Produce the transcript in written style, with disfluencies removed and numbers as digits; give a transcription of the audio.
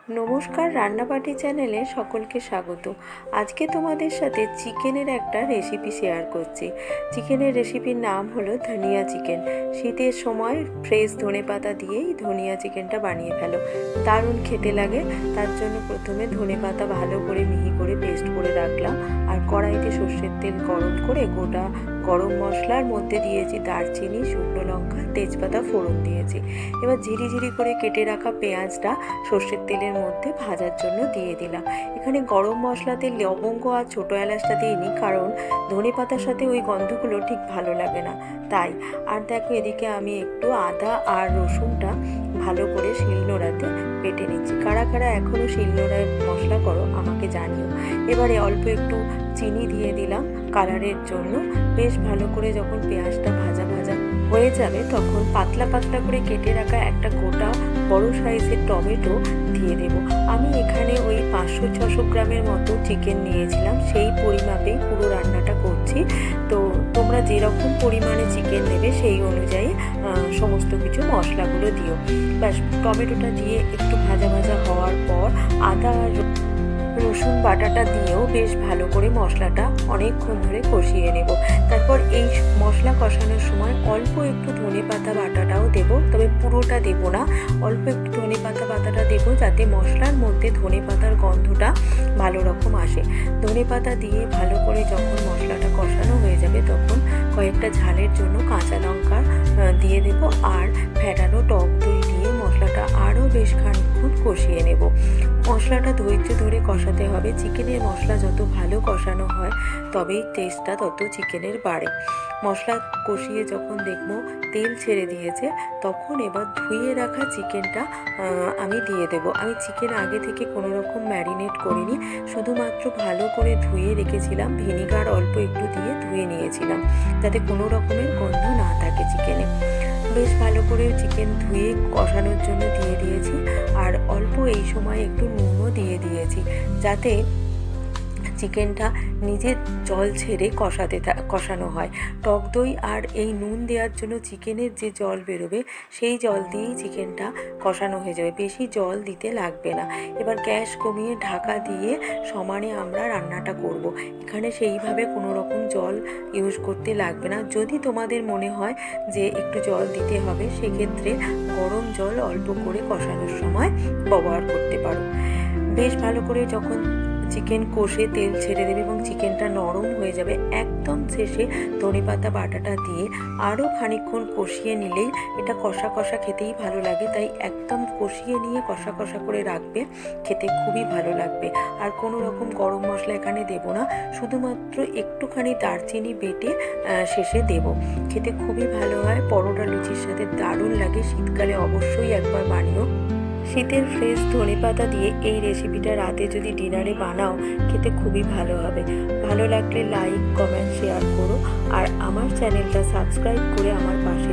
নমস্কার, রান্নাবাটি চ্যানেলে সকলকে স্বাগত। আজকে তোমাদের সাথে চিকেনের একটা রেসিপি শেয়ার করছি। চিকেনের রেসিপির নাম হলো ধনিয়া চিকেন। শীতের সময় ফ্রেশ ধনেপাতা দিয়েই ধনিয়া চিকেনটা বানিয়ে ফেলো, দারুণ খেতে লাগে। তার জন্য প্রথমে ধনেপাতা ভালো করে মিহি করে পেস্ট করে রাখলাম, আর কড়াইতে সর্ষের তেল গরম করে গোটা গরম মশলার মধ্যে দিয়েছি দারচিনি, শুকনো লঙ্কা, তেজপাতা ফোড়ন দিয়েছি। এবার ঝিরি করে কেটে রাখা পেঁয়াজটা সর্ষের তেলের মধ্যে ভাজার জন্য দিয়ে দিলাম। এখানে গরম মশলাতে লবঙ্গ আর ছোটো এলাচটা দিইনি, কারণ ধনেপাতার সাথে ওই গন্ধগুলো ঠিক ভালো লাগে না তাই। আর দেখো, এদিকে আমি একটু আদা আর রসুনটা ভালো করে শিলনোড়াতে বেটে নিচ্ছি। কারা কারা এখনও শিলনোড়ায় মশলা করো আমাকে জানিও। এবারে অল্প একটু চিনি দিয়ে দিলাম কালারের জন্য। বেশ ভালো করে যখন পেঁয়াজটা ভাজা হয়ে যাবে তখন পাতলা করে কেটে রাখা একটা গোটা বড় সাইজের টমেটো দিয়ে দেব। আমি এখানে ওই 500-600 গ্রামের মতো চিকেন নিয়েছিলাম, সেই পরিমাপেই পুরো রান্নাটা করছি। তো তোমরা যেরকম পরিমাণে চিকেন নেবে সেই অনুযায়ী সমস্ত কিছু মশলাগুলো দিও। ব্যাস, টমেটোটা দিয়ে একটু ভাজা হওয়ার পর আদা আর রসুন বাটাটা দিয়েও বেশ ভালো করে মশলাটা অনেকক্ষণ ধরে কষিয়ে নেব। তারপর এই মশলা কষানোর সময় অল্প একটু ধনেপাতা বাটাটাও দেব, তবে পুরোটা দেব না। অল্প একটু ধনেপাতা বাটাটা দেব যাতে মশলার মধ্যে ধনেপাতার গন্ধটা ভালো রকম আসে। ধনেপাতা দিয়ে ভালো করে যখন মশলাটা কষানো হয়ে যাবে তখন কয়েকটা ঝালের জন্য কাঁচা লঙ্কা দিয়ে দেব, আর ফেটানো টক দই দিয়ে মশলাটা আরও বেশ খানিকক্ষণ কষিয়ে নেব। মশলাটা ধৈর্য ধরে কষাতে হবে। চিকেনের মশলা যত ভালো কষানো হয় তবেই টেস্টটা তত চিকেনের বাড়ে। মশলা কষিয়ে যখন দেখবো তেল ছেড়ে দিয়েছে তখন এবার ধুয়ে রাখা চিকেনটা আমি দিয়ে দেব। আমি চিকেন আগে থেকে কোনো রকম ম্যারিনেট করিনি, শুধুমাত্র ভালো করে ধুয়ে রেখেছিলাম, ভিনিগার অল্প একটু দিয়ে ধুয়ে নিয়েছিলাম যাতে কোনো রকমের গন্ধ না থাকে চিকেনে। বেশ ভালো করে চিকেন ধুয়ে কষানোর জন্য দিয়ে দিয়েছি, আর অল্প এই সময় একটু নুনও দিয়ে দিয়েছি যাতে চিকেনটা নিজের জল ছেড়ে কষানো হয়। টক দই আর এই নুন দেওয়ার জন্য চিকেনের যে জল বেরোবে সেই জল দিয়েই চিকেনটা কষানো হয়ে যাবে, বেশি জল দিতে লাগবে না। এবার গ্যাস কমিয়ে ঢাকা দিয়ে সমানে আমরা রান্নাটা করব। এখানে সেইভাবে কোনো রকম জল ইউজ করতে লাগবে না। যদি তোমাদের মনে হয় যে একটু জল দিতে হবে সেক্ষেত্রে গরম জল অল্প করে কষানোর সময় ব্যবহার করতে পারো। বেশ ভালো করে যখন চিকেন কষে তেল ছেড়ে দেবে এবং চিকেনটা নরম হয়ে যাবে, একদম শেষে ধনেপাতা বাটাটা দিয়ে আরও খানিকক্ষণ কষিয়ে নিলেই এটা কষা খেতেই ভালো লাগে। তাই একদম কষিয়ে নিয়ে কষা করে রাখবে, খেতে খুবই ভালো লাগবে। আর কোনো রকম গরম মশলা এখানে দেব না, শুধুমাত্র একটুখানি দারচিনি বেটে শেষে দেব। খেতে খুবই ভালো হয়, পরোটা লুচির সাথে দারুণ লাগে। শীতকালে অবশ্যই একবার বানিও। শীতের ফ্রেশ ধনেপাতা দিয়ে এই রেসিপিটা রাতে যদি ডিনারে বানাও খেতে খুবই ভালো হবে। ভালো লাগলে লাইক, কমেন্ট, শেয়ার করো, আর আমার চ্যানেলটা সাবস্ক্রাইব করে আমার পাশে